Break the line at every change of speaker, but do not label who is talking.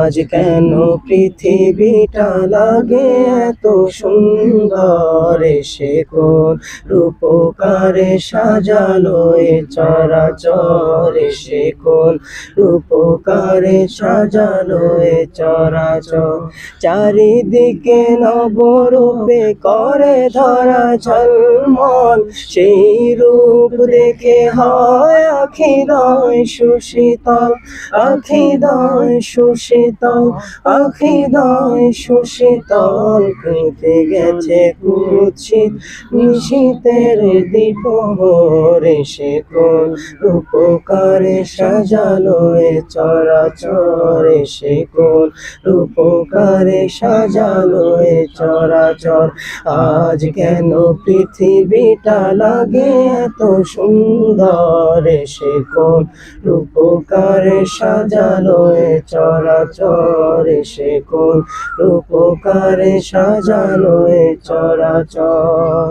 আজ কেন পৃথিবীটা লাগে এত সুন্দর, সে কোন রূপকারে সাজালো এ চরাচর, সে কোন রূপকারে সাজালো এ চরাচর। চারিদিকে নবরূপে করে ধরা ঝলমল, সেই রূপ দেখে হয় আখিদয় সুশীতল, আখিদয় সুশীতল, আখিদয় সুশীতল। কেটে গেছে কুৎসিত নিশীথের দ্বিপ্রহর, সে কোন রূপকারে সাজালো এ চরাচর, সে কোন রূপকারে সাজালো এ চরাচর। আজ কেন পৃথিবীটা লাগে এত সুন্দর, সে কোন রূপকারে সাজালো এ চরাচর, সে কোন রূপকারে সাজালো এ চরাচর।